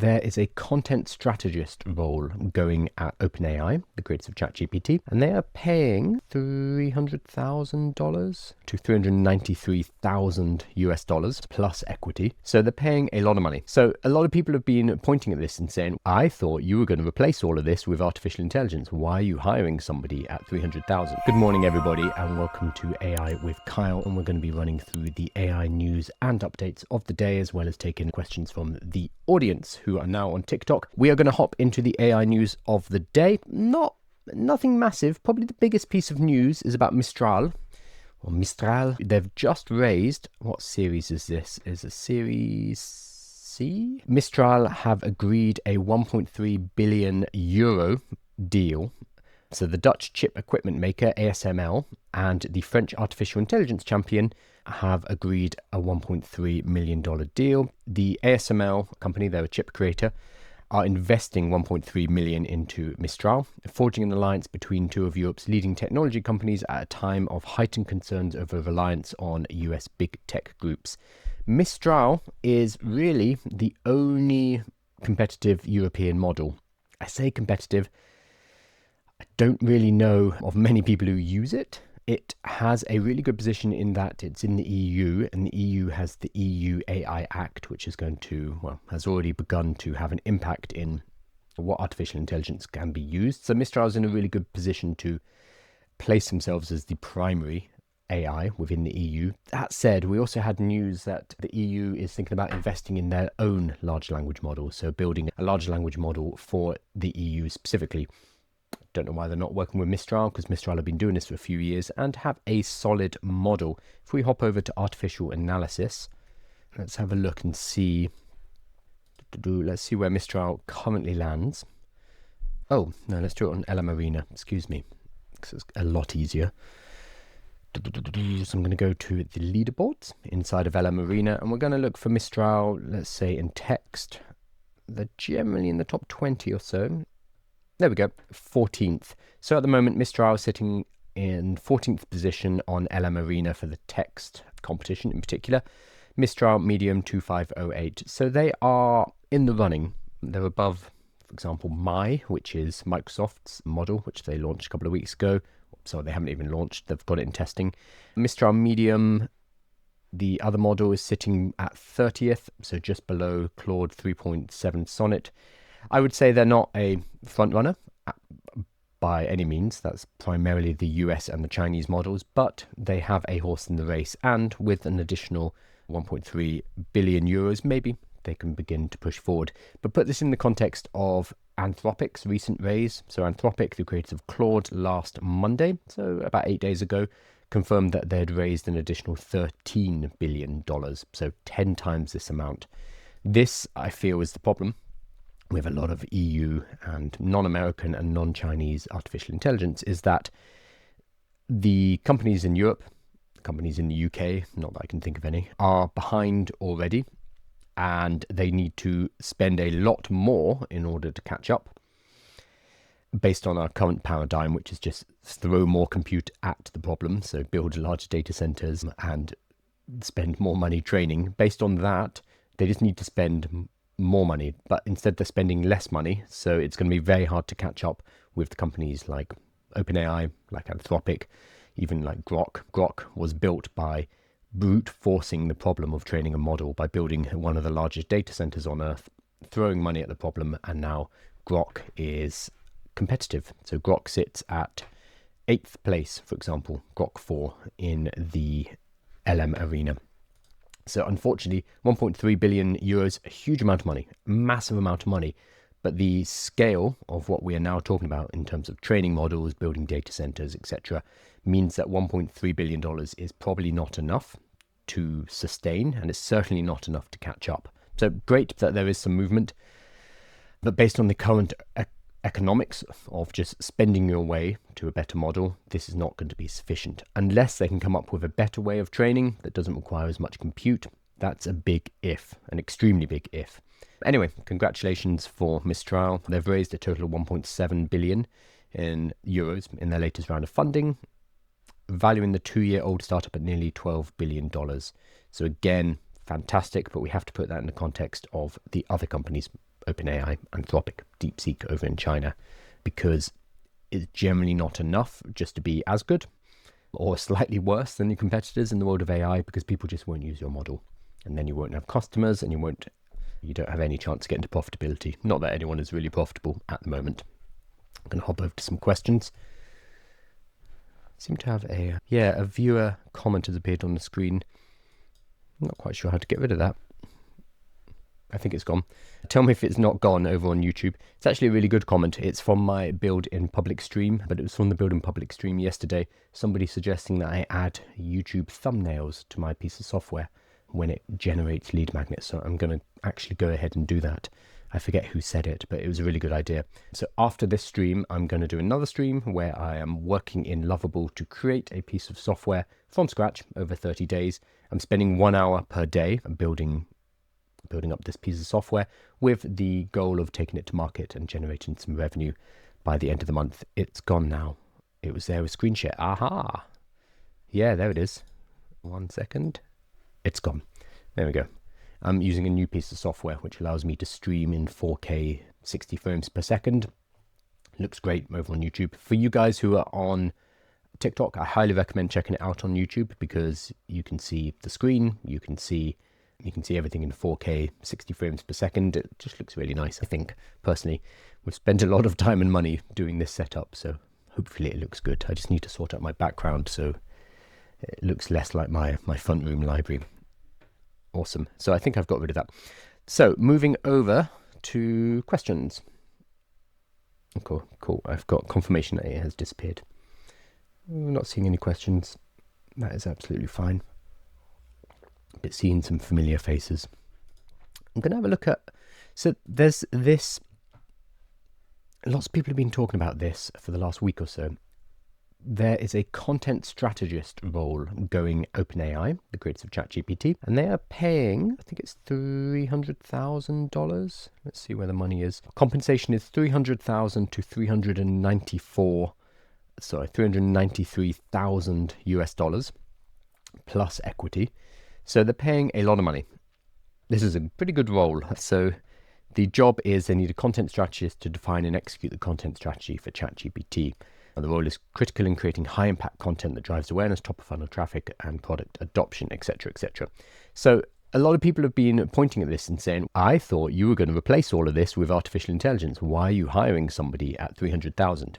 there is a content strategist role going at OpenAI, the creators of ChatGPT, and they are paying $300,000 to $393,000 plus equity. So they're paying a lot of money. So a lot of people have been pointing at this and saying, I thought you were going to replace all of this with artificial intelligence. Why are you hiring somebody at $300,000? Good morning, everybody, and welcome to AI with Kyle. And we're going to be running through the AI news and updates of the day, as well as taking questions from the audience who are now on TikTok. We are going to hop into the AI news of the day. Nothing massive. Probably the biggest piece of news is about Mistral. They've just raised, what series is this? Is a series C? Mistral have agreed a 1.3 billion euro deal. So the Dutch chip equipment maker ASML and the French artificial intelligence champion have agreed a $1.3 million deal. The ASML company, they're a chip creator, are investing 1.3 million into Mistral, forging an alliance between two of Europe's leading technology companies at a time of heightened concerns over reliance on US big tech groups. Mistral is really the only competitive European model. I say competitive, I don't really know of many people who use it. It has a really good position in that it's in the EU, and the EU has the EU AI Act, which is has already begun to have an impact in what artificial intelligence can be used. So Mistral is in a really good position to place themselves as the primary AI within the EU. That said, we also had news that the EU is thinking about investing in their own large language model, so building a large language model for the EU specifically. Don't know why they're not working with Mistral, because Mistral have been doing this for a few years and have a solid model. If we hop over to artificial analysis, let's have a look and see. Let's see where Mistral currently lands. Oh, no, let's do it on LM Arena. Excuse me, because it's a lot easier. So I'm going to go to the leaderboards inside of LM Arena, and we're going to look for Mistral, let's say in text. They're generally in the top 20 or so. There we go, 14th. So at the moment, Mistral is sitting in 14th position on LM Arena for the text competition in particular. Mistral Medium 2508. So they are in the running. They're above, for example, which is Microsoft's model, which they launched a couple of weeks ago. So they haven't even launched, they've got it in testing. Mistral Medium, the other model, is sitting at 30th, so just below Claude 3.7 Sonnet. I would say they're not a front runner by any means. That's primarily the US and the Chinese models, but they have a horse in the race, and with an additional 1.3 billion euros, maybe they can begin to push forward. But put this in the context of Anthropic's recent raise. So Anthropic, the creators of Claude, last Monday, so about 8 days ago, confirmed that they had raised an additional $13 billion, so 10 times this amount. This, I feel, is the problem with a lot of EU and non-American and non-Chinese artificial intelligence, is that the companies in Europe, companies in the UK, not that I can think of any, are behind already, and they need to spend a lot more in order to catch up based on our current paradigm, which is just throw more compute at the problem, so build large data centers and spend more money training. Based on that, they just need to spend more money, but instead they're spending less money, so it's going to be very hard to catch up with the companies like OpenAI, like Anthropic, even like Grok. Grok was built by brute forcing the problem of training a model by building one of the largest data centers on Earth, throwing money at the problem, and now Grok is competitive. So Grok sits at 8th place, for example, Grok 4 in the LM Arena. So unfortunately, 1.3 billion euros, a huge amount of money, massive amount of money. But the scale of what we are now talking about in terms of training models, building data centers, etc., means that $1.3 billion is probably not enough to sustain, and it's certainly not enough to catch up. So great that there is some movement, but based on the current economics of just spending your way to a better model, this is not going to be sufficient unless they can come up with a better way of training that doesn't require as much compute. That's a big if, an extremely big if. Anyway, congratulations for Mistral. They've raised a total of 1.7 billion in euros in their latest round of funding, valuing the 2-year-old startup at nearly $12 billion. So again, fantastic, but we have to put that in the context of the other companies OpenAI, Anthropic, DeepSeek over in China, because it's generally not enough just to be as good or slightly worse than your competitors in the world of AI, because people just won't use your model. And then you won't have customers and you don't have any chance to get into profitability. Not that anyone is really profitable at the moment. I'm going to hop over to some questions. Seem to have a viewer comment has appeared on the screen. I'm not quite sure how to get rid of that. I think it's gone. Tell me if it's not gone over on YouTube. It's actually a really good comment. It's from my build in public stream, but it was from the build in public stream yesterday. Somebody suggesting that I add YouTube thumbnails to my piece of software when it generates lead magnets. So I'm going to actually go ahead and do that. I forget who said it, but it was a really good idea. So after this stream, I'm going to do another stream where I am working in Lovable to create a piece of software from scratch over 30 days. I'm spending 1 hour per day building up this piece of software with the goal of taking it to market and generating some revenue by the end of the month. It's gone now. It was there with screen share. Aha. Yeah, there it is. 1 second. It's gone. There we go. I'm using a new piece of software which allows me to stream in 4K 60 frames per second. Looks great over on YouTube. For you guys who are on TikTok, I highly recommend checking it out on YouTube, because you can see the screen, you can see everything in 4K 60 frames per second. It just looks really nice. I think personally we've spent a lot of time and money doing this setup, so hopefully it looks good. I just need to sort out my background so it looks less like my front room library. Awesome. So I think I've got rid of that. So moving over to questions. Cool. I've got confirmation that it has disappeared. I'm not seeing any questions. That is absolutely fine. But seeing some familiar faces. I'm going to have a look at... So there's this... Lots of people have been talking about this for the last week or so. There is a content strategist role going OpenAI, the creators of ChatGPT, and they are paying, I think it's $300,000. Let's see where the money is. Compensation is $300,000 to $393,000 US plus equity. So they're paying a lot of money. This is a pretty good role. So the job is they need a content strategist to define and execute the content strategy for ChatGPT. The role is critical in creating high-impact content that drives awareness, top-of-funnel traffic, and product adoption, etc., etc. So a lot of people have been pointing at this and saying, I thought you were going to replace all of this with artificial intelligence. Why are you hiring somebody at $300,000?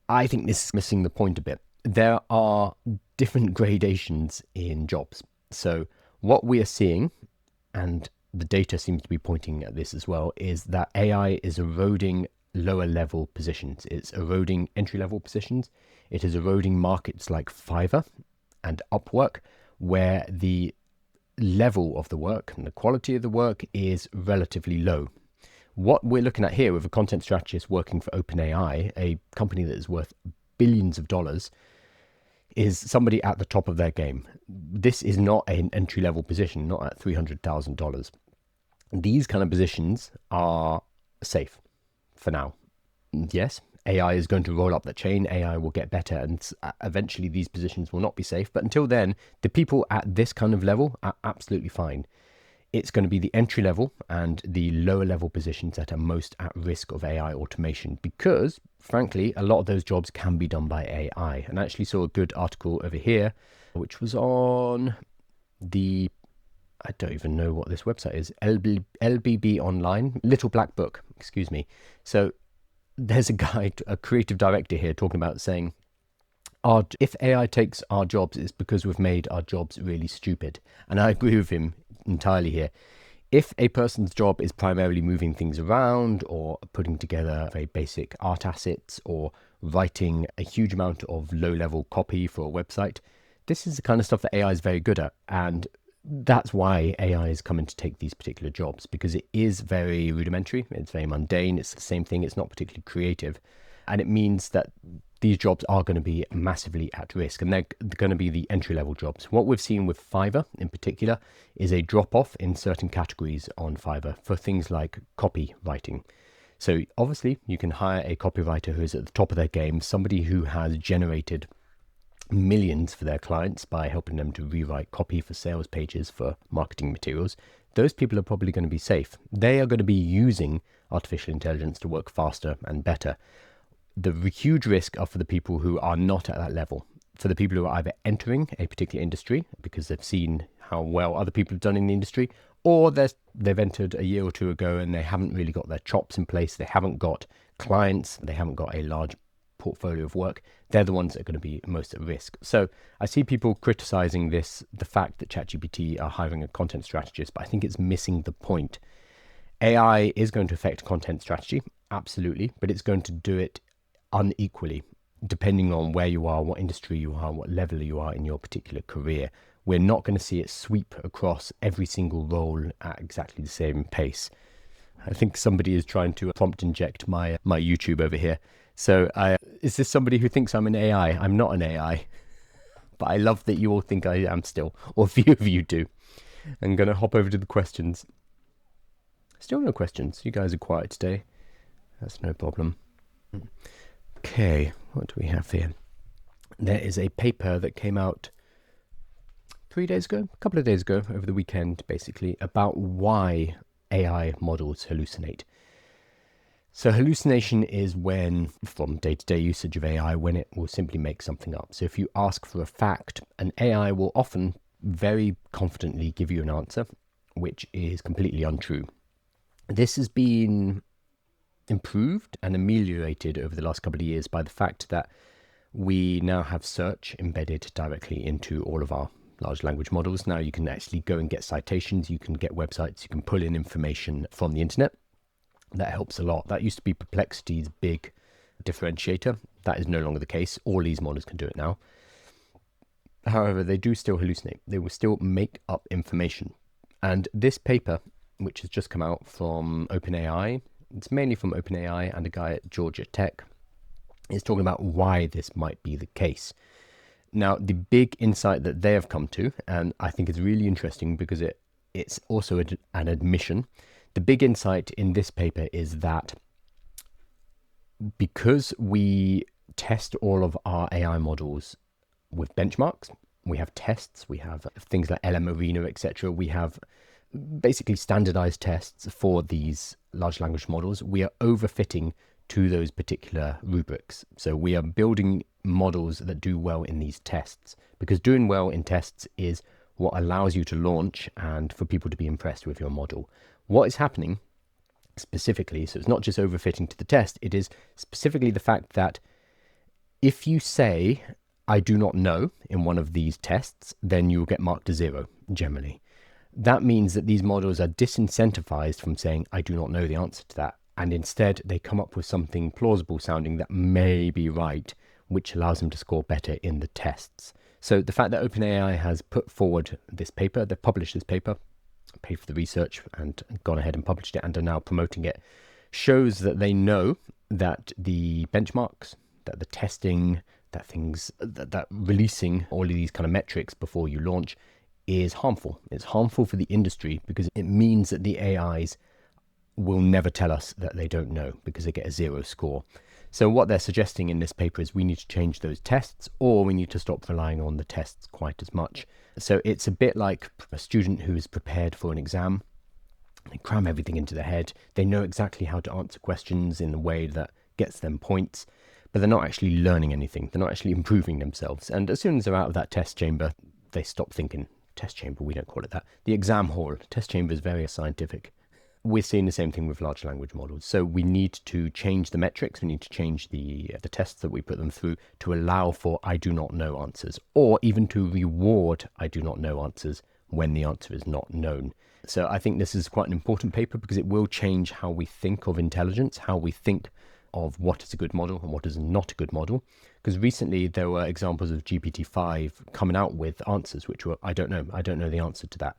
I think this is missing the point a bit. There are different gradations in jobs. So what we are seeing, and the data seems to be pointing at this as well, is that AI is eroding lower level positions. It's eroding entry level positions. It is eroding markets like Fiverr and Upwork, where the level of the work and the quality of the work is relatively low. What we're looking at here with a content strategist working for OpenAI, a company that is worth billions of dollars, is somebody at the top of their game. This is not an entry level position, not at $300,000. These kind of positions are safe for now. Yes, AI is going to roll up the chain. AI will get better, and eventually these positions will not be safe. But until then, the people at this kind of level are absolutely fine. It's going to be the entry level and the lower level positions that are most at risk of AI automation, because frankly, a lot of those jobs can be done by AI. And I actually saw a good article over here, which was on the, I don't even know what this website is, LBB Online, Little Black Book, excuse me. So there's a guy, a creative director here, talking about saying, if AI takes our jobs, it's because we've made our jobs really stupid. And I agree with him entirely here. If a person's job is primarily moving things around or putting together very basic art assets or writing a huge amount of low-level copy for a website, this is the kind of stuff that AI is very good at. And that's why AI is coming to take these particular jobs, because it is very rudimentary, it's very mundane, it's the same thing, it's not particularly creative. And it means that these jobs are going to be massively at risk, and they're going to be the entry-level jobs. What we've seen with Fiverr in particular is a drop-off in certain categories on Fiverr for things like copywriting. So obviously you can hire a copywriter who is at the top of their game, somebody who has generated millions for their clients by helping them to rewrite copy for sales pages for marketing materials. those people are probably going to be safe. They are going to be using artificial intelligence to work faster and better. The huge risk are for the people who are not at that level, for the people who are either entering a particular industry because they've seen how well other people have done in the industry, or they've entered a year or two ago and they haven't really got their chops in place, they haven't got clients, they haven't got a large portfolio of work. They're the ones that are going to be most at risk. So I see people criticizing the fact that ChatGPT are hiring a content strategist, but I think it's missing the point. AI is going to affect content strategy, absolutely, but it's going to do it unequally, depending on where you are, what industry you are, what level you are in your particular career. We're not going to see it sweep across every single role at exactly the same pace. I think somebody is trying to prompt inject my YouTube over here. So is this somebody who thinks I'm an AI? I'm not an AI, but I love that you all think I am still, or a few of you do. I'm going to hop over to the questions. Still no questions. You guys are quiet today. That's no problem. Okay, what do we have here? There is a paper that came out 3 days ago, a couple of days ago, over the weekend, basically, about why AI models hallucinate. So hallucination is when, from day-to-day usage of AI, when it will simply make something up. So if you ask for a fact, an AI will often very confidently give you an answer, which is completely untrue. This has been improved and ameliorated over the last couple of years by the fact that we now have search embedded directly into all of our large language models. Now you can actually go and get citations, you can get websites, you can pull in information from the internet. That helps a lot. That used to be Perplexity's big differentiator. That is no longer the case. All these models can do it now. However, they do still hallucinate. They will still make up information. And this paper, which has just come out from OpenAI, it's mainly from OpenAI and a guy at Georgia Tech, is talking about why this might be the case. Now, the big insight that they have come to, and I think is really interesting because it's also an admission. The big insight in this paper is that because we test all of our AI models with benchmarks, we have tests, we have things like LM Arena, etc. We have basically standardized tests for these large language models. We are overfitting to those particular rubrics. So we are building models that do well in these tests, because doing well in tests is what allows you to launch and for people to be impressed with your model. What is happening specifically, so it's not just overfitting to the test, it is specifically the fact that if you say, I do not know in one of these tests, then you will get marked a 0 generally. That means that these models are disincentivized from saying, I do not know the answer to that. And instead, they come up with something plausible sounding that may be right, which allows them to score better in the tests. So the fact that OpenAI has put forward this paper, they've published this paper, paid for the research and gone ahead and published it and are now promoting it, shows that they know that the benchmarks, that the testing, that releasing all of these kind of metrics before you launch is harmful. It's harmful for the industry because it means that the AIs will never tell us that they don't know because they get a 0 score. So what they're suggesting in this paper is we need to change those tests, or we need to stop relying on the tests quite as much. So it's a bit like a student who is prepared for an exam. They cram everything into their head. They know exactly how to answer questions in a way that gets them points, but they're not actually learning anything. They're not actually improving themselves. And as soon as they're out of that test chamber, they stop thinking. Test chamber, we don't call it that. The exam hall. Test chamber is very scientific. We're seeing the same thing with large language models. So we need to change the metrics. We need to change the tests that we put them through to allow for I do not know answers, or even to reward I do not know answers when the answer is not known. So I think this is quite an important paper because it will change how we think of intelligence, how we think of what is a good model and what is not a good model. Because recently there were examples of GPT-5 coming out with answers which were, I don't know the answer to that.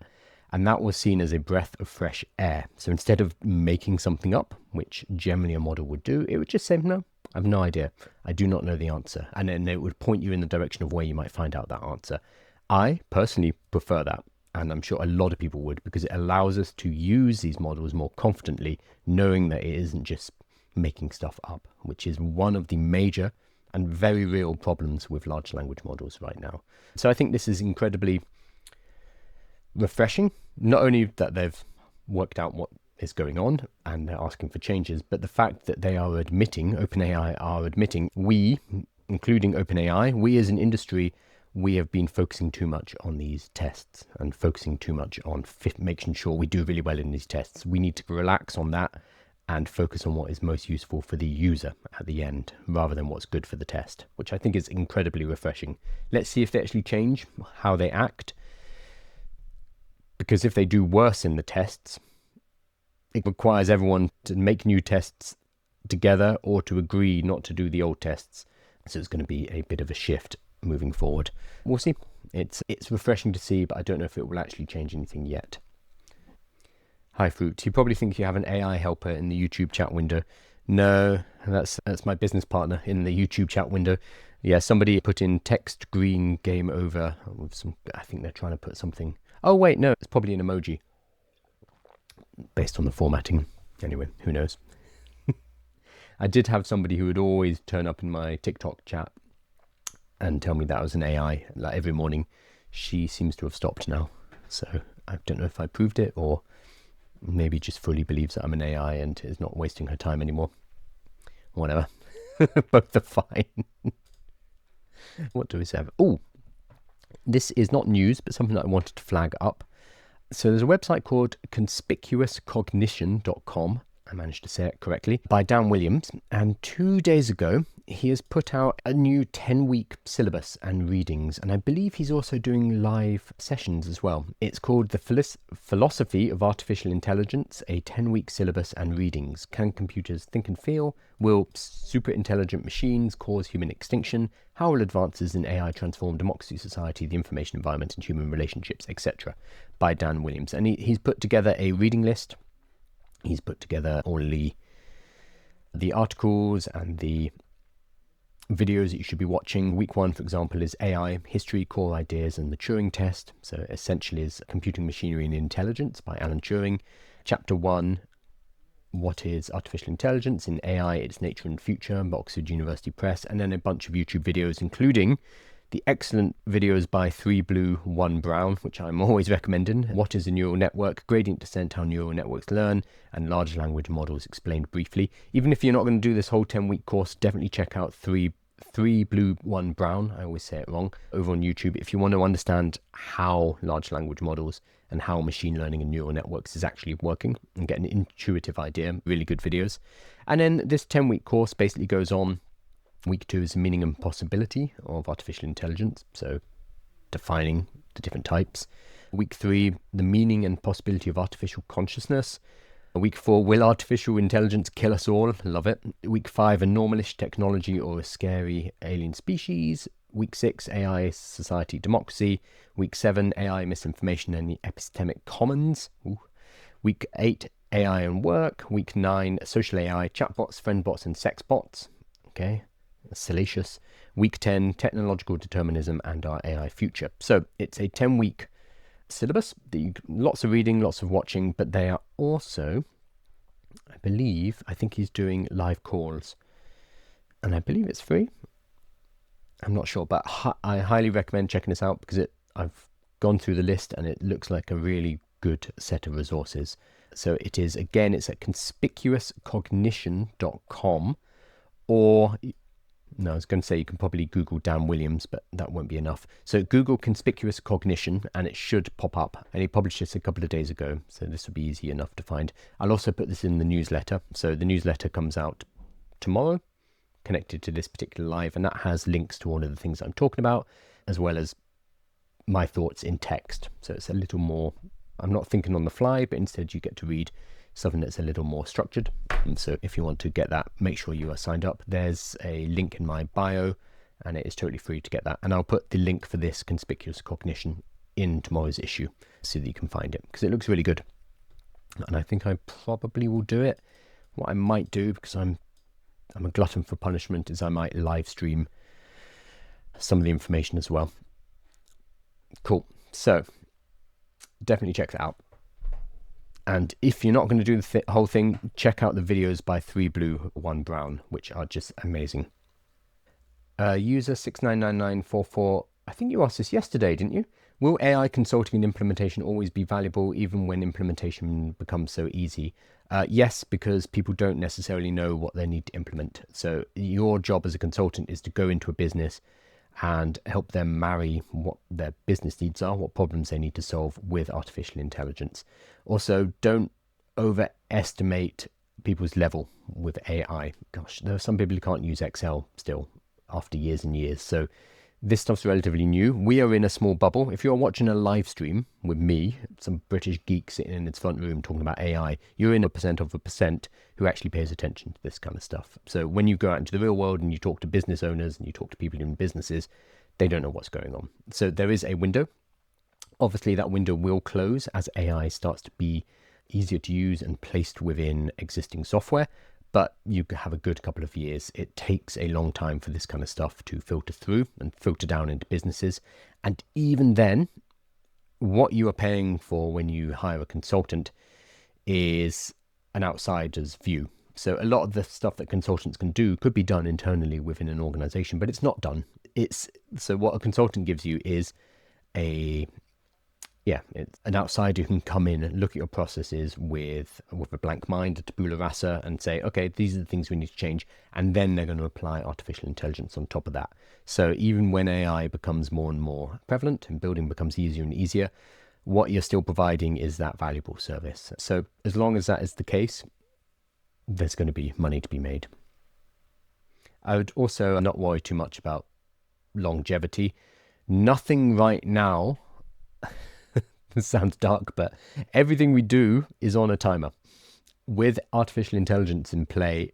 And that was seen as a breath of fresh air. So instead of making something up, which generally a model would do, it would just say, no, I have no idea. I do not know the answer. And then it would point you in the direction of where you might find out that answer. I personally prefer that. And I'm sure a lot of people would, because it allows us to use these models more confidently, knowing that it isn't just making stuff up, which is one of the major and very real problems with large language models right now. So I think this is incredibly refreshing. Not only that they've worked out what is going on and they're asking for changes, but the fact that they are admitting, OpenAI are admitting, we, including OpenAI, we as an industry, we have been focusing too much on these tests and focusing too much on making sure we do really well in these tests. We need to relax on that and focus on what is most useful for the user at the end, rather than what's good for the test, which I think is incredibly refreshing. Let's see if they actually change how they act, because if they do worse in the tests, it requires everyone to make new tests together or to agree not to do the old tests. So it's going to be a bit of a shift moving forward. We'll see. It's refreshing to see, but I don't know if it will actually change anything yet. Hi Fruit, you probably think you have an AI helper in the YouTube chat window. No, that's my business partner in the YouTube chat window. Yeah, somebody put in text green game over with some, I think they're trying to put something. Oh wait, no, it's probably an emoji based on the formatting. Anyway, who knows? I did have somebody who would always turn up in my TikTok chat and tell me that was an AI, like every morning. She seems to have stopped now. So I don't know if I proved it or maybe just fully believes that I'm an AI and is not wasting her time anymore. Whatever. Both are fine. What do we have? Oh, this is not news, but something that I wanted to flag up. So there's a website called conspicuouscognition.com. I managed to say it correctly, by Dan Williams. And 2 days ago, he has put out a new 10-week syllabus and readings. And I believe he's also doing live sessions as well. It's called The Philosophy of Artificial Intelligence, a 10-week syllabus and readings. Can computers think and feel? Will super intelligent machines cause human extinction? How will advances in AI transform democracy, society, the information environment, and human relationships, etc.? By Dan Williams. And he's put together a reading list. He's put together all the articles and the videos that you should be watching. Week 1, for example, is AI, History, Core Ideas, and the Turing Test. So essentially is Computing Machinery and Intelligence by Alan Turing. Chapter 1, What is Artificial Intelligence in AI, Its Nature and Future, by Oxford University Press. And then a bunch of YouTube videos, including the excellent videos by 3 Blue, 1 Brown, which I'm always recommending. What is a neural network? Gradient descent, how neural networks learn, and large language models explained briefly. Even if you're not going to do this whole 10-week course, definitely check out 3 Blue, 1 Brown. I always say it wrong. Over on YouTube, if you want to understand how large language models and how machine learning and neural networks is actually working and get an intuitive idea. Really good videos. And then this 10-week course basically goes on. Week 2 is the meaning and possibility of artificial intelligence, so defining the different types. Week 3, the meaning and possibility of artificial consciousness. Week 4, will artificial intelligence kill us all? Love it. Week 5, a normalish technology or a scary alien species. Week 6, AI, society, democracy. Week 7, AI, misinformation and the epistemic commons. Ooh. Week 8, AI and work. Week 9, social AI, chatbots, friendbots and sexbots. Okay. Salacious. Week 10, technological determinism and our AI future. So it's a 10-week syllabus. Lots of reading, lots of watching, but they are also, I think he's doing live calls, and I believe it's free. I'm not sure, but I highly recommend checking this out because I've gone through the list and it looks like a really good set of resources. So it is, again, it's at conspicuouscognition.com, or no, I was going to say you can probably Google Dan Williams, but that won't be enough. So Google Conspicuous Cognition and it should pop up. And he published this a couple of days ago, so this will be easy enough to find. I'll also put this in the newsletter. So the newsletter comes out tomorrow, connected to this particular live, and that has links to all of the things I'm talking about, as well as my thoughts in text. So it's a little more, I'm not thinking on the fly, but instead you get to read something that's a little more structured. And so if you want to get that, make sure you are signed up. There's a link in my bio and it is totally free to get that. And I'll put the link for this Conspicuous Cognition in tomorrow's issue so that you can find it, because it looks really good. And I think I probably will do it. What I might do, because I'm a glutton for punishment, is I might live stream some of the information as well. Cool. So definitely check that out. And if you're not going to do the whole thing, check out the videos by 3 Blue, 1 Brown, which are just amazing. User 699944, I think you asked this yesterday, didn't you? Will AI consulting and implementation always be valuable even when implementation becomes so easy? Yes, because people don't necessarily know what they need to implement. So your job as a consultant is to go into a business and help them marry what their business needs are, what problems they need to solve with artificial intelligence. Also, don't overestimate people's level with AI. Gosh, there are some people who can't use Excel still after years and years. So this stuff's relatively new. We are in a small bubble. If you're watching a live stream with me, some British geek sitting in its front room talking about AI, you're in a percent of a percent who actually pays attention to this kind of stuff. So when you go out into the real world and you talk to business owners and you talk to people in businesses, they don't know what's going on. So there is a window. Obviously, that window will close as AI starts to be easier to use and placed within existing software. But you have a good couple of years. It takes a long time for this kind of stuff to filter through and filter down into businesses. And even then, what you are paying for when you hire a consultant is an outsider's view. So a lot of the stuff that consultants can do could be done internally within an organization, but it's not done. So what a consultant gives you is it's an outsider who can come in and look at your processes with a blank mind, a tabula rasa, and say, okay, these are the things we need to change. And then they're going to apply artificial intelligence on top of that. So even when AI becomes more and more prevalent and building becomes easier and easier, what you're still providing is that valuable service. So as long as that is the case, there's going to be money to be made. I would also not worry too much about longevity. Nothing right now. This sounds dark, but everything we do is on a timer. With artificial intelligence in play,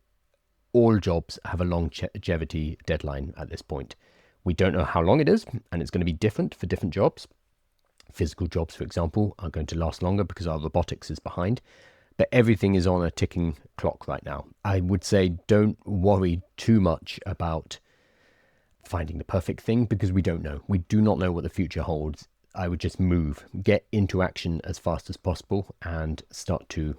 all jobs have a longevity deadline at this point. We don't know how long it is, and it's going to be different for different jobs. Physical jobs, for example, are going to last longer because our robotics is behind. But everything is on a ticking clock right now. I would say don't worry too much about finding the perfect thing because we don't know. We do not know what the future holds. I would just get into action as fast as possible and start to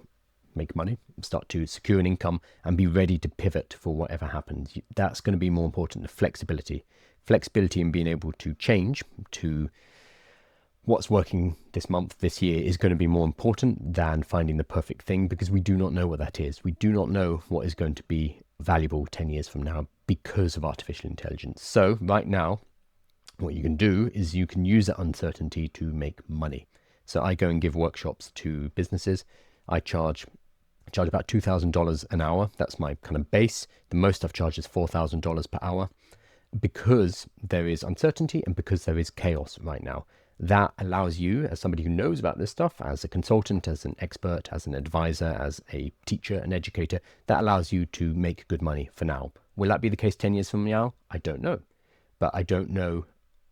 make money, start to secure an income and be ready to pivot for whatever happens. That's going to be more important than flexibility. Flexibility and being able to change to what's working this month, this year is going to be more important than finding the perfect thing because we do not know what that is. We do not know what is going to be valuable 10 years from now because of artificial intelligence. So right now, what you can do is you can use that uncertainty to make money. So I go and give workshops to businesses. I charge about $2,000 an hour. That's my kind of base. The most I've charged is $4,000 per hour because there is uncertainty and because there is chaos right now. That allows you, as somebody who knows about this stuff, as a consultant, as an expert, as an advisor, as a teacher, an educator, that allows you to make good money for now. Will that be the case 10 years from now? I don't know. But I don't know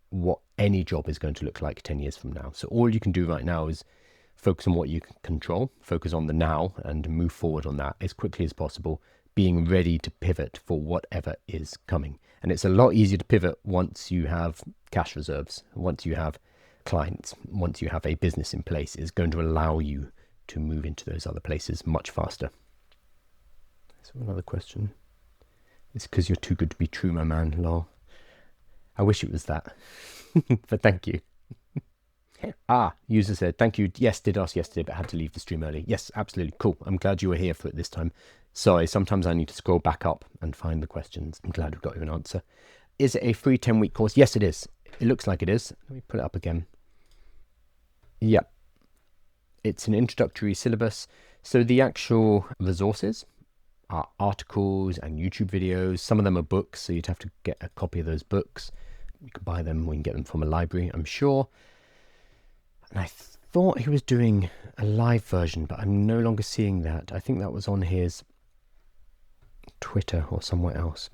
what any job is going to look like 10 years from now. So all you can do right now is focus on what you can control, focus on the now and move forward on that as quickly as possible, being ready to pivot for whatever is coming. And it's a lot easier to pivot once you have cash reserves, once you have clients, once you have a business in place. It's going to allow you to move into those other places much faster. So another question. It's because you're too good to be true, my man, lol. I wish it was that, but thank you. User said, thank you. Yes, did ask yesterday, but had to leave the stream early. Yes, absolutely. Cool. I'm glad you were here for it this time. Sorry, sometimes I need to scroll back up and find the questions. I'm glad we've got you an answer. Is it a free 10-week course? Yes, it is. It looks like it is. Let me put it up again. Yep. It's an introductory syllabus. So the actual resources are articles and YouTube videos. Some of them are books, so you'd have to get a copy of those books. You can buy them, we can get them from a library, I'm sure. And I thought he was doing a live version, but I'm no longer seeing that. I think that was on his Twitter or somewhere else.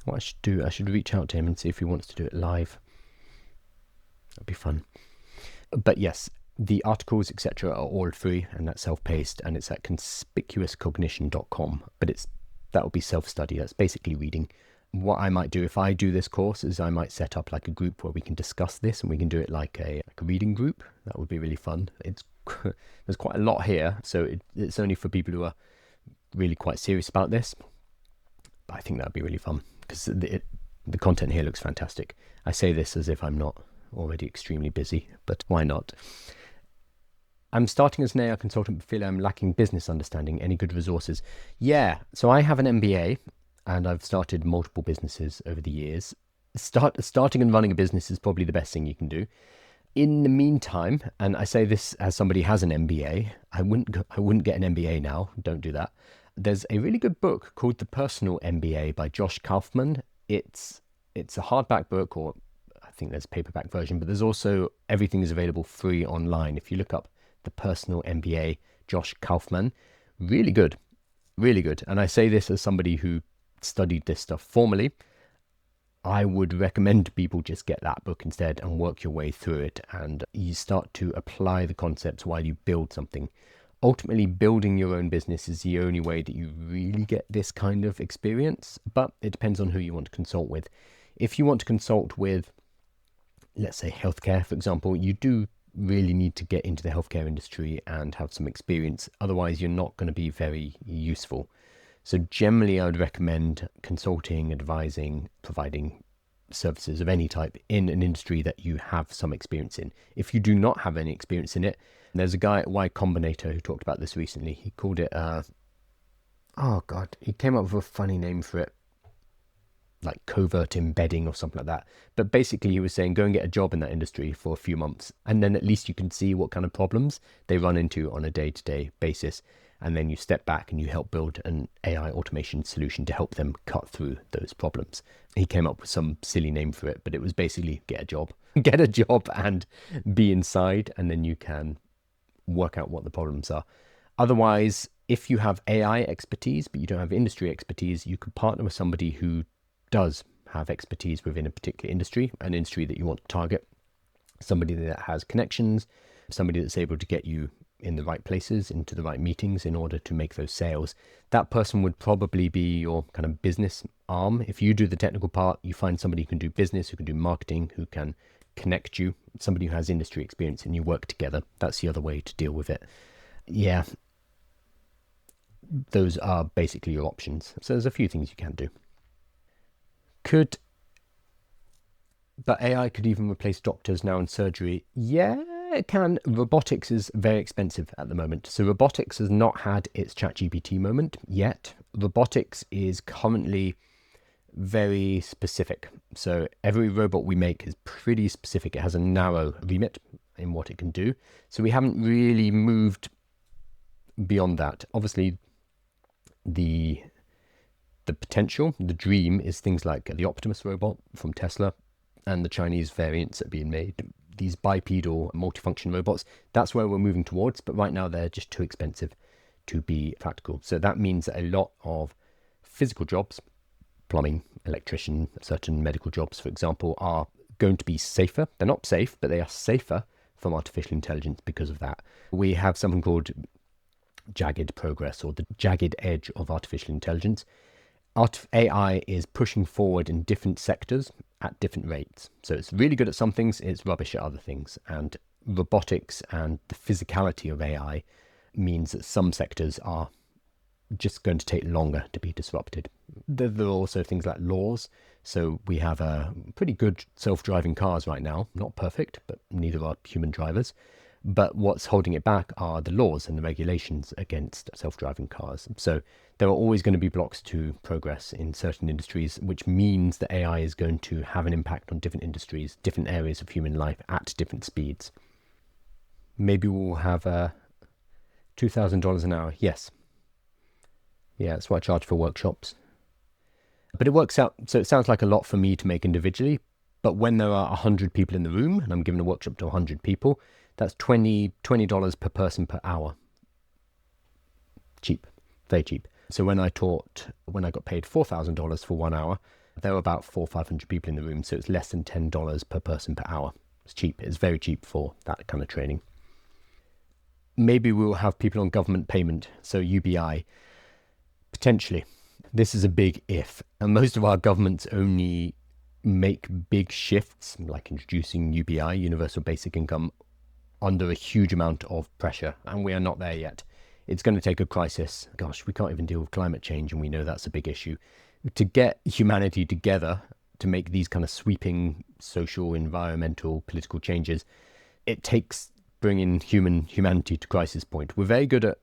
What I should do, I should reach out to him and see if he wants to do it live. That'd be fun. But yes, the articles, etc. are all free and that's self-paced and it's at conspicuouscognition.com. But that will be self-study. That's basically reading. What I might do if I do this course is I might set up like a group where we can discuss this and we can do it like a reading group. That would be really fun. There's quite a lot here, so it's only for people who are really quite serious about this. But I think that would be really fun because the content here looks fantastic. I say this as if I'm not already extremely busy, but why not? I'm starting as an AI consultant, but feel I'm lacking business understanding. Any good resources? Yeah, so I have an MBA and I've started multiple businesses over the years. Starting and running a business is probably the best thing you can do. In the meantime, and I say this as somebody who has an MBA, I wouldn't get an MBA now. Don't do that. There's a really good book called The Personal MBA by Josh Kaufman. It's a hardback book, or I think there's a paperback version, but there's also everything is available free online. If you look up The Personal MBA, Josh Kaufman, really good, really good. And I say this as somebody who studied this stuff formally. I would recommend people just get that book instead and work your way through it, and you start to apply the concepts while you build something. Ultimately, building your own business is the only way that you really get this kind of experience, but it depends on who you want to consult with. If you want to consult with, let's say, healthcare, for example, you do really need to get into the healthcare industry and have some experience. Otherwise, you're not going to be very useful. So generally, I would recommend consulting, advising, providing services of any type in an industry that you have some experience in. If you do not have any experience in it, there's a guy at Y Combinator who talked about this recently. He called it, he came up with a funny name for it, like covert embedding or something like that. But basically he was saying, go and get a job in that industry for a few months, and then at least you can see what kind of problems they run into on a day-to-day basis. And then you step back and you help build an AI automation solution to help them cut through those problems. He came up with some silly name for it, but it was basically get a job. Get a job and be inside, and then you can work out what the problems are. Otherwise, if you have AI expertise, but you don't have industry expertise, you could partner with somebody who does have expertise within a particular industry, an industry that you want to target, somebody that has connections, somebody that's able to get you in the right places, into the right meetings in order to make those sales. That person would probably be your kind of business arm. If you do the technical part, you find somebody who can do business, who can do marketing, who can connect you, somebody who has industry experience, and you work together. That's the other way to deal with it. Yeah, those are basically your options. So there's a few things you can do. But AI could even replace doctors now in surgery. Yeah, it can. Robotics is very expensive at the moment. So robotics has not had its ChatGPT moment yet. Robotics is currently very specific. So every robot we make is pretty specific. It has a narrow remit in what it can do. So we haven't really moved beyond that. Obviously, the potential, the dream is things like the Optimus robot from Tesla and the Chinese variants that are being made, these bipedal multifunction robots. That's where we're moving towards, but right now they're just too expensive to be practical. So that means that a lot of physical jobs, plumbing, electrician, certain medical jobs, for example, are going to be safer. They're not safe, but they are safer from artificial intelligence because of that. We have something called jagged progress, or the jagged edge of artificial intelligence. AI is pushing forward in different sectors at different rates. So it's really good at some things, it's rubbish at other things. And robotics and the physicality of AI means that some sectors are just going to take longer to be disrupted. There are also things like laws. So we have pretty good self-driving cars right now. Not perfect, but neither are human drivers. But what's holding it back are the laws and the regulations against self-driving cars. So there are always going to be blocks to progress in certain industries, which means that AI is going to have an impact on different industries, different areas of human life at different speeds. Maybe we'll have $2,000 an hour. Yes. Yeah, that's what I charge for workshops. But it works out, so it sounds like a lot for me to make individually, but when there are 100 people in the room and I'm giving a workshop to 100 people, that's $20 per person per hour. Cheap, very cheap. So when I got paid $4,000 for 1 hour, there were about 400 or 500 people in the room, so it's less than $10 per person per hour. It's cheap, it's very cheap for that kind of training. Maybe we will have people on government payment, so UBI, potentially. This is a big if, and most of our governments only make big shifts, like introducing UBI, Universal Basic Income, under a huge amount of pressure, and we are not there yet. It's going to take a crisis. Gosh, we can't even deal with climate change, and we know that's a big issue. To get humanity together to make these kind of sweeping social, environmental, political changes, it takes bringing humanity to crisis point. We're very good at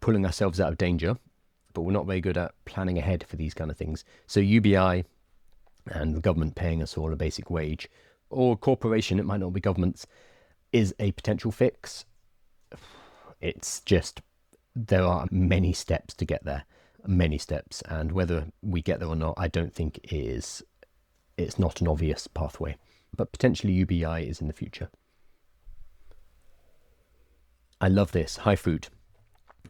pulling ourselves out of danger, but we're not very good at planning ahead for these kind of things. So UBI and the government paying us all a basic wage, or corporation, it might not be governments, is a potential fix. It's just, there are many steps to get there, many steps, and whether we get there or not, I don't think it's not an obvious pathway, but potentially UBI is in the future. I love this, high fruit.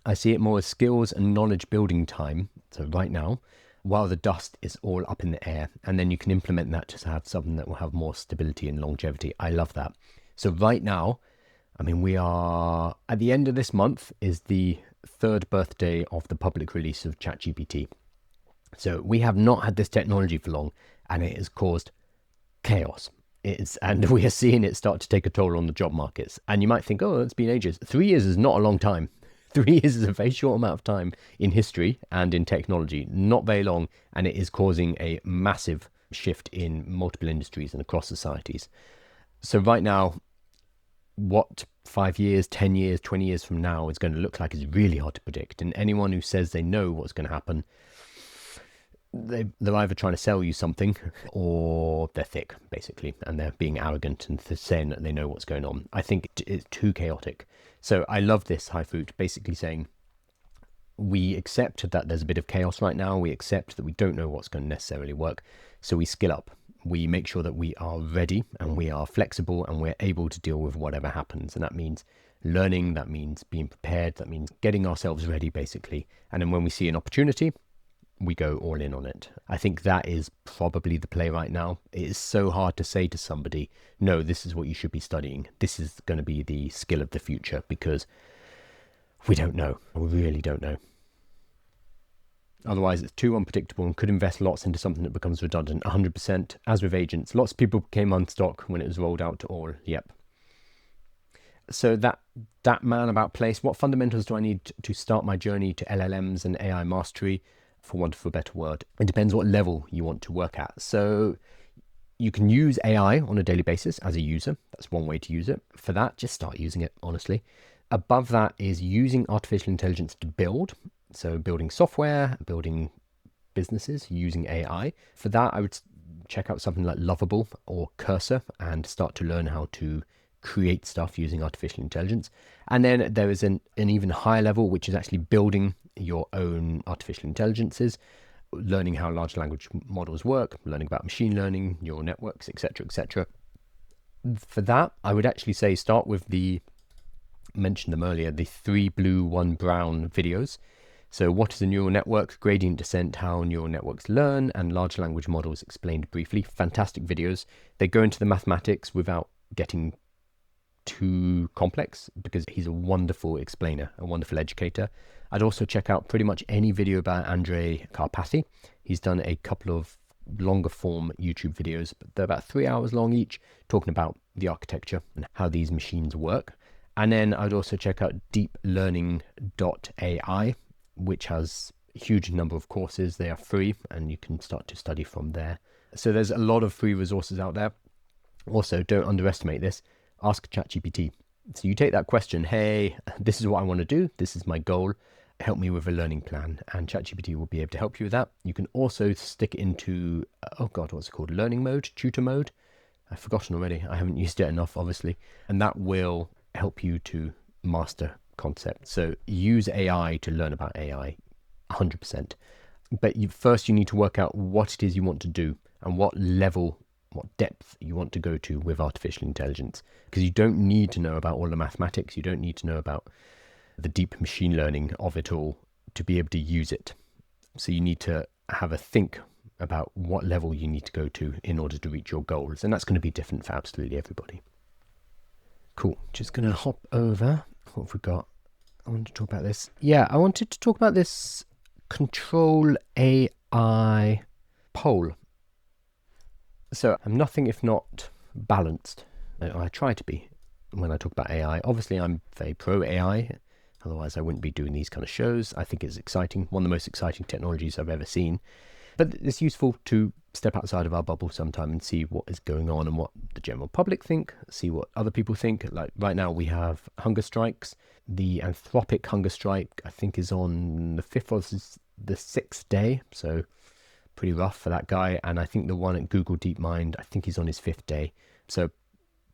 I see it more as skills and knowledge building time, so right now, while the dust is all up in the air, and then you can implement that to have something that will have more stability and longevity. I love that. So right now, I mean, we are, at the end of this month is the 3rd birthday of the public release of ChatGPT. So we have not had this technology for long, and it has caused chaos. And we are seeing it start to take a toll on the job markets. And you might think, oh, it's been ages. 3 years is not a long time. 3 years is a very short amount of time in history and in technology, not very long, and it is causing a massive shift in multiple industries and across societies. So right now, what 5 years, 10 years, 20 years from now is going to look like is really hard to predict. And anyone who says they know what's going to happen, they're either trying to sell you something or they're thick, basically, and they're being arrogant and saying that they know what's going on. I think it's too chaotic. So I love this high fruit, basically saying we accept that there's a bit of chaos right now. We accept that we don't know what's going to necessarily work. So we skill up. We make sure that we are ready and we are flexible and we're able to deal with whatever happens. And that means learning, that means being prepared, that means getting ourselves ready, basically. And then when we see an opportunity, we go all in on it. I think that is probably the play right now. It is so hard to say to somebody, no, this is what you should be studying. This is going to be the skill of the future, because we don't know. We really don't know. Otherwise, it's too unpredictable and could invest lots into something that becomes redundant. 100%. As with agents, lots of people came unstuck when it was rolled out to all. Yep. So that man about place, what fundamentals do I need to start my journey to LLMs and AI mastery? For want of a better word, it depends what level you want to work at. So you can use AI on a daily basis as a user. That's one way to use it. For that, just start using it, honestly. Above that is using artificial intelligence to build. So building software, building businesses using AI. For that, I would check out something like Lovable or Cursor and start to learn how to create stuff using artificial intelligence. And then there is an even higher level, which is actually building your own artificial intelligences, learning how large language models work, learning about machine learning, neural networks, etc., etc. For that, I would actually say start with mentioned them earlier, the 3 blue, 1 brown videos. So what is a neural network, gradient descent, how neural networks learn, and large language models explained briefly. Fantastic videos. They go into the mathematics without getting too complex, because he's a wonderful explainer, a wonderful educator. I'd also check out pretty much any video about Andrej Karpathy. He's done a couple of longer form YouTube videos, but they're about 3 hours long each, talking about the architecture and how these machines work. And then I'd also check out deeplearning.ai, which has a huge number of courses. They are free and you can start to study from there. So there's a lot of free resources out there. Also, don't underestimate this. Ask ChatGPT. So you take that question, hey, this is what I want to do. This is my goal. Help me with a learning plan. And ChatGPT will be able to help you with that. You can also stick it into, what's it called? Learning mode, tutor mode. I've forgotten already. I haven't used it enough, obviously. And that will help you to master concepts. So use AI to learn about AI, 100%. But first you need to work out what it is you want to do and what level, what depth you want to go to with artificial intelligence. Because you don't need to know about all the mathematics. You don't need to know about the deep machine learning of it all to be able to use it. So you need to have a think about what level you need to go to in order to reach your goals. And that's going to be different for absolutely everybody. Cool. Just going to hop over. What have we got? I wanted to talk about this. Yeah, I wanted to talk about this Control AI poll. So I'm nothing if not balanced. I try to be when I talk about AI. Obviously, I'm very pro AI. Otherwise, I wouldn't be doing these kind of shows. I think it's exciting. One of the most exciting technologies I've ever seen. But it's useful to step outside of our bubble sometime and see what is going on and what the general public think, see what other people think. Like right now we have hunger strikes. The Anthropic hunger strike, I think, is on the 5th or the 6th day. So pretty rough for that guy. And I think the one at Google DeepMind, I think he's on his 5th day. So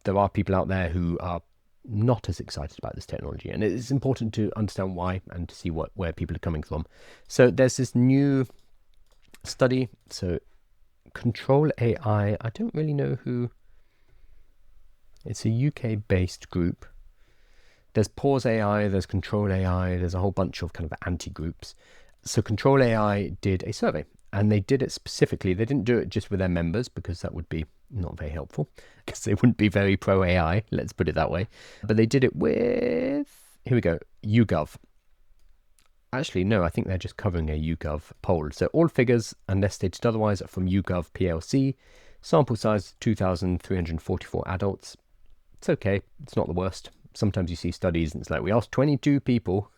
there are people out there who are not as excited about this technology, and it's important to understand why and to see where people are coming from. So there's this new study. So Control AI, I don't really know who. It's a UK based group. There's Pause AI, there's Control AI, there's a whole bunch of kind of anti-groups. So Control AI did a survey, and they did it specifically. They didn't do it just with their members, because that would be not very helpful, because they wouldn't be very pro AI, let's put it that way. But they did it with, here we go, YouGov. Actually, no, I think they're just covering a YouGov poll. So all figures, unless stated otherwise, are from YouGov PLC. Sample size 2,344 adults. It's okay, it's not the worst. Sometimes you see studies and it's like, we asked 22 people.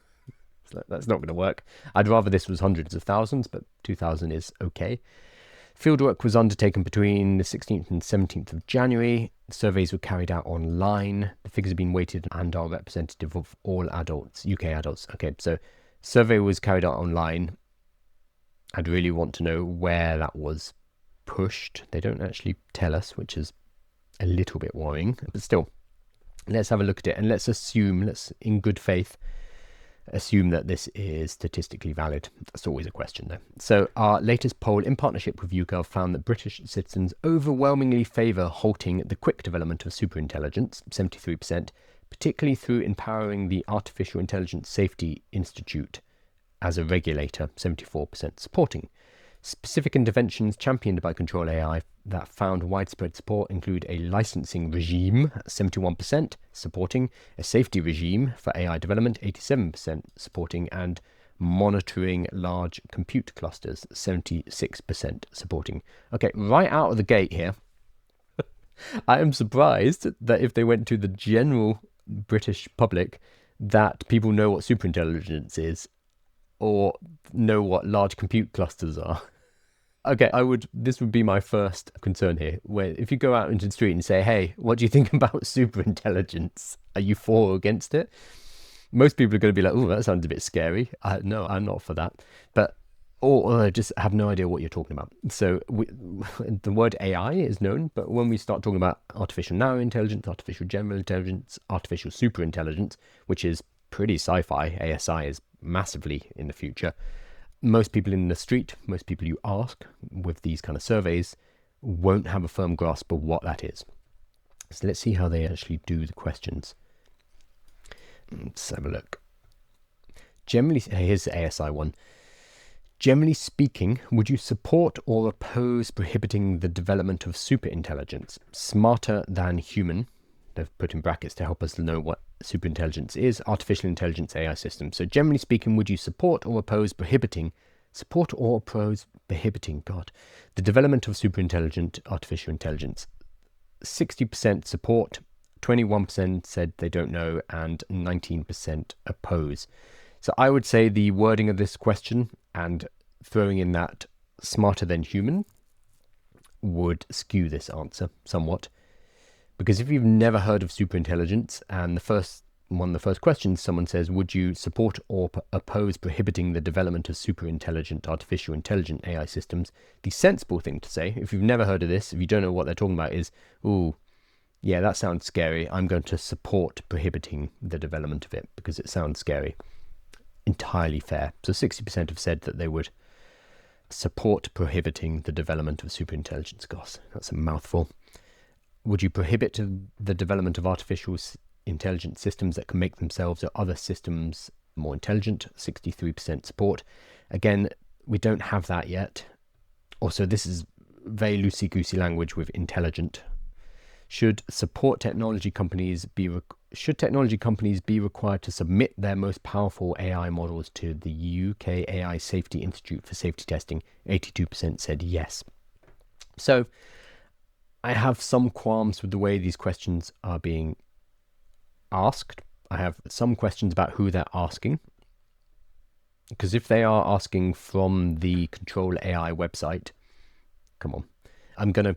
That's not going to work. I'd rather this was hundreds of thousands, but 2,000 is okay. Fieldwork was undertaken between the 16th and 17th of January. Surveys were carried out online. The figures have been weighted and are representative of all adults, UK adults. Okay, so survey was carried out online. I'd really want to know where that was pushed. They don't actually tell us, which is a little bit worrying, but still, let's have a look at it and let's in good faith, assume that this is statistically valid. That's always a question though. So our latest poll in partnership with YouGov found that British citizens overwhelmingly favour halting the quick development of superintelligence, 73%, particularly through empowering the Artificial Intelligence Safety Institute as a regulator, 74% supporting. Specific interventions championed by Control AI that found widespread support include a licensing regime, 71% supporting, a safety regime for AI development, 87% supporting, and monitoring large compute clusters, 76% supporting. Okay, right out of the gate here, I am surprised that if they went to the general British public, that people know what superintelligence is or know what large compute clusters are. Okay, this would be my first concern here, where if you go out into the street and say, hey, what do you think about superintelligence? Are you for or against it? Most people are going to be like, oh, that sounds a bit scary. No, I'm not for that. But, or just have no idea what you're talking about. So the word AI is known, but when we start talking about artificial narrow intelligence, artificial general intelligence, artificial superintelligence, which is pretty sci-fi, ASI is massively in the future. Most people in the street, most people you ask with these kind of surveys won't have a firm grasp of what that is. So let's see how they actually do the questions. Let's have a look. Here's the ASI one. Generally speaking, would you support or oppose prohibiting the development of superintelligence, smarter than human? They've put in brackets to help us know what superintelligence is, artificial intelligence AI systems. So generally speaking, would you support or oppose prohibiting the development of superintelligent artificial intelligence? 60% support, 21% said they don't know, and 19% oppose. So I would say the wording of this question and throwing in that smarter than human would skew this answer somewhat. Because if you've never heard of superintelligence and one of the first questions someone says, would you support or oppose prohibiting the development of superintelligent artificial intelligent AI systems? The sensible thing to say, if you've never heard of this, if you don't know what they're talking about, is, ooh, yeah, that sounds scary. I'm going to support prohibiting the development of it because it sounds scary. Entirely fair. So 60% have said that they would support prohibiting the development of superintelligence. Gosh, that's a mouthful. Would you prohibit the development of artificial intelligent systems that can make themselves or other systems more intelligent? 63% support. Again, we don't have that yet. Also, this is very loosey-goosey language with intelligent. Should technology companies be required to submit their most powerful AI models to the UK AI Safety Institute for safety testing? 82% said yes. So I have some qualms with the way these questions are being asked. I have some questions about who they're asking. Because if they are asking from the Control AI website, come on, I'm going to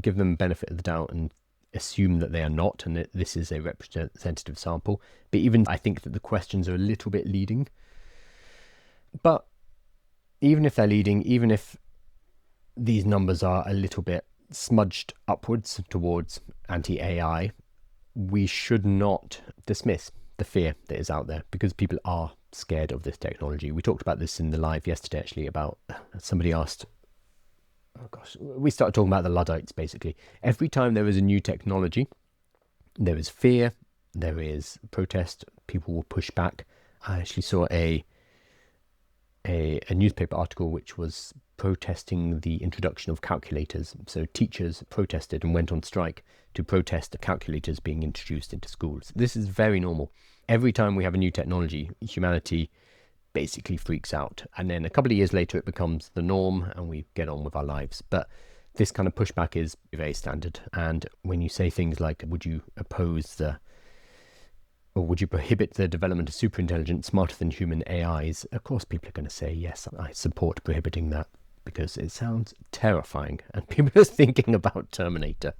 give them benefit of the doubt and assume that they are not, and that this is a representative sample. But even I think that the questions are a little bit leading. But even if they're leading, even if these numbers are a little bit smudged upwards towards anti-AI, we should not dismiss the fear that is out there, because people are scared of this technology. We talked about this in the live yesterday, actually, about somebody asked, oh gosh, we started talking about the Luddites, basically. Every time there is a new technology, there is fear, there is protest, people will push back. I actually saw a newspaper article which was protesting the introduction of calculators. So teachers protested and went on strike to protest the calculators being introduced into schools. This is very normal. Every time we have a new technology, humanity basically freaks out. And then a couple of years later, it becomes the norm and we get on with our lives. But this kind of pushback is very standard. And when you say things like, would you prohibit the development of superintelligent, smarter than human AIs? Of course, people are going to say, yes, I support prohibiting that, because it sounds terrifying and people are thinking about Terminator.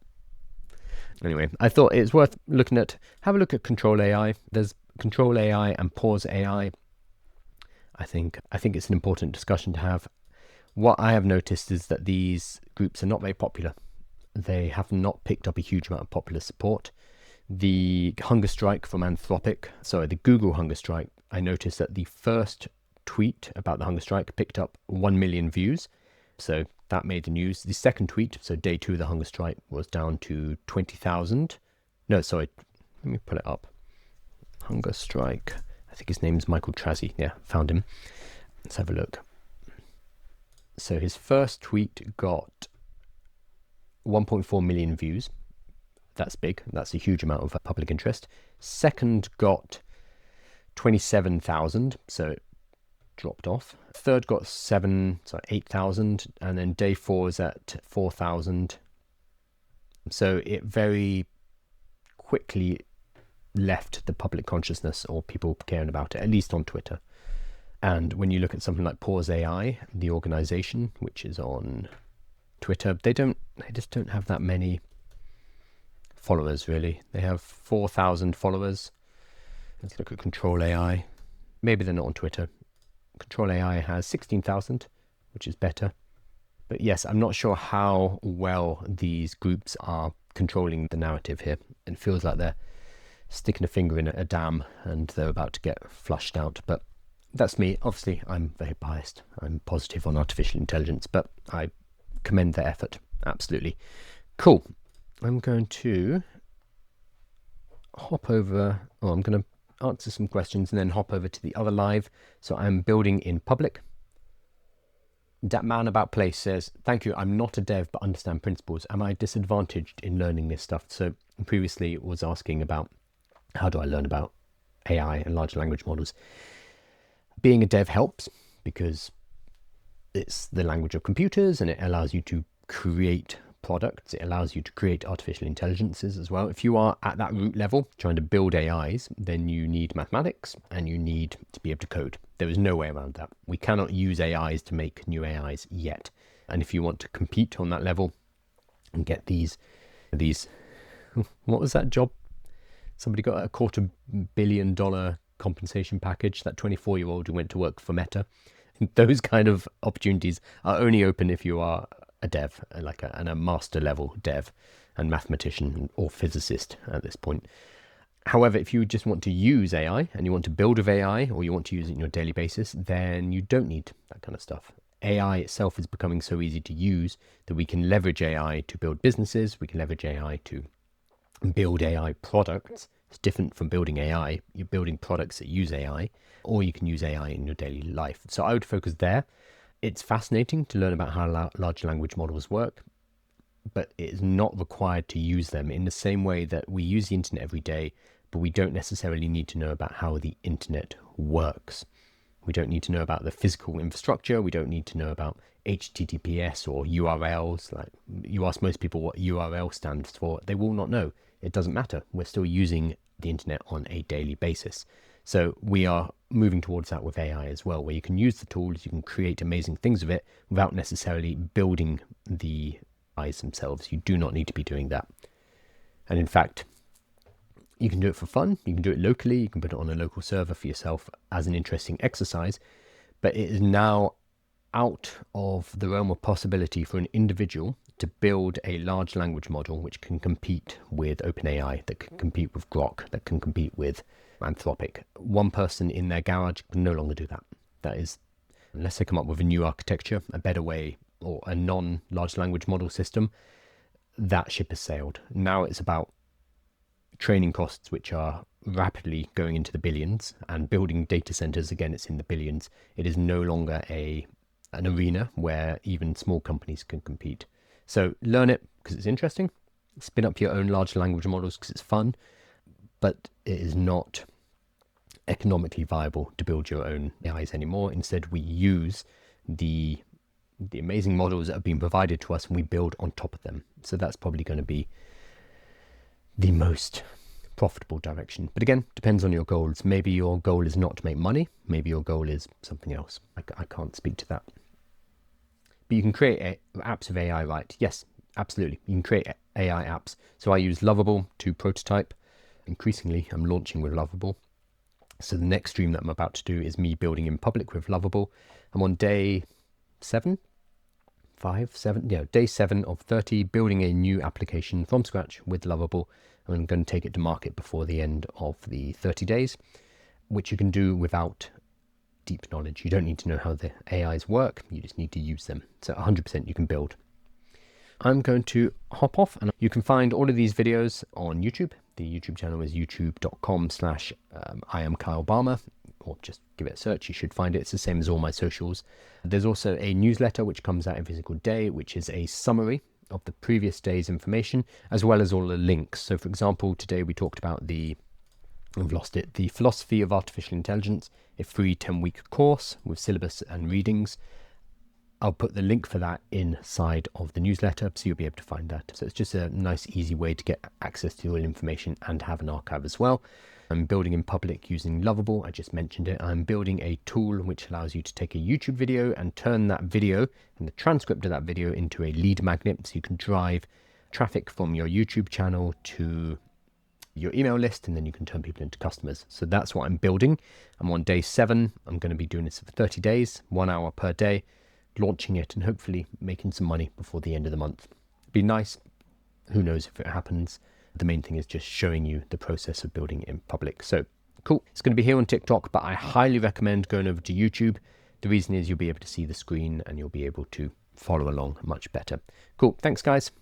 Anyway, I thought it's worth looking at. Have a look at Control AI. There's Control AI and Pause AI. I think it's an important discussion to have. What I have noticed is that these groups are not very popular. They have not picked up a huge amount of popular support. The hunger strike from the Google hunger strike, I noticed that the first tweet about the hunger strike picked up 1 million views. So that made the news. The second tweet, so day 2 of the hunger strike, was down to 20,000. No, sorry, let me pull it up. Hunger strike. I think his name's Michael Trazzi. Yeah, found him. Let's have a look. So his first tweet got 1.4 million views. That's big. That's a huge amount of public interest. Second got 27,000, so it dropped off. Third got 8,000, and then day 4 is at 4,000. So it very quickly left the public consciousness or people caring about it, at least on Twitter. And when you look at something like Pause AI, the organization, which is on Twitter, they just don't have that many followers, really. They have 4,000 followers. Let's look at Control AI. Maybe they're not on Twitter. Control AI has 16,000, which is better. But yes, I'm not sure how well these groups are controlling the narrative here. It feels like they're sticking a finger in a dam and they're about to get flushed out. But that's me. Obviously, I'm very biased. I'm positive on artificial intelligence, but I commend their effort. Absolutely. Cool. I'm going to hop over. I'm going to answer some questions and then hop over to the other live. So I'm building in public. That man about place says, thank you. I'm not a dev, but understand principles. Am I disadvantaged in learning this stuff? So previously it was asking about how do I learn about AI and large language models. Being a dev helps because it's the language of computers and it allows you to create products. It allows you to create artificial intelligences as well. If you are at that root level trying to build AIs, then you need mathematics and you need to be able to code. There is no way around that. We cannot use AIs to make new AIs yet. And if you want to compete on that level and get these, what was that job? Somebody got a $250 million compensation package, that 24-year-old who went to work for Meta. Those kind of opportunities are only open if you are a dev, and a master level dev and mathematician or physicist at this point. However, if you just want to use AI and you want to build with AI or you want to use it on your daily basis, then you don't need that kind of stuff. AI itself is becoming so easy to use that we can leverage AI to build businesses. We can leverage AI to build AI products. It's different from building AI. You're building products that use AI, or you can use AI in your daily life. So I would focus there. It's fascinating to learn about how large language models work, but it is not required to use them in the same way that we use the internet every day, but we don't necessarily need to know about how the internet works. We don't need to know about the physical infrastructure. We don't need to know about HTTPS or URLs. Like, you ask most people what URL stands for, they will not know. It doesn't matter. We're still using the internet on a daily basis. So we are moving towards that with AI as well, where you can use the tools, you can create amazing things with it without necessarily building the AIs themselves. You do not need to be doing that. And in fact, you can do it for fun, you can do it locally, you can put it on a local server for yourself as an interesting exercise, but it is now out of the realm of possibility for an individual to build a large language model which can compete with OpenAI, that can compete with Grok, that can compete with Anthropic. One person in their garage can no longer do that. That is, unless they come up with a new architecture, a better way, or a non-large language model system, that ship has sailed. Now it's about training costs, which are rapidly going into the billions, and building data centers, again, it's in the billions. It is no longer an arena where even small companies can compete. So learn it because it's interesting. Spin up your own large language models because it's fun, but it is not economically viable to build your own AIs anymore. Instead, we use the amazing models that have been provided to us and we build on top of them. So that's probably going to be the most profitable direction. But again, depends on your goals. Maybe your goal is not to make money. Maybe your goal is something else. I can't speak to that. But you can create apps with AI, right? Yes, absolutely. You can create AI apps. So I use Lovable to prototype. Increasingly, I'm launching with Lovable. So the next stream that I'm about to do is me building in public with Lovable. I'm on day 7 of 30, building a new application from scratch with Lovable. I'm going to take it to market before the end of the 30 days, which you can do without deep knowledge. You don't need to know how the AIs work. You just need to use them. So 100% you can build. I'm going to hop off, and you can find all of these videos on YouTube. The YouTube channel is youtube.com/IamKyleBarmer, or just give it a search. You should find it. It's the same as all my socials. There's also a newsletter which comes out every single day, which is a summary of the previous day's information, as well as all the links. So for example, today we talked about the Philosophy of Artificial Intelligence, a free 10-week course with syllabus and readings. I'll put the link for that inside of the newsletter, so you'll be able to find that. So it's just a nice, easy way to get access to all information and have an archive as well. I'm building in public using Lovable. I just mentioned it. I'm building a tool which allows you to take a YouTube video and turn that video and the transcript of that video into a lead magnet, so you can drive traffic from your YouTube channel to your email list, and then you can turn people into customers. So that's what I'm building. I'm on day 7. I'm going to be doing this for 30 days, 1 hour per day, launching it and hopefully making some money before the end of the month. Be nice. Who knows if it happens? The main thing is just showing you the process of building it in public. So cool. It's going to be here on TikTok, but I highly recommend going over to YouTube. The reason is you'll be able to see the screen and you'll be able to follow along much better. Cool. Thanks, guys.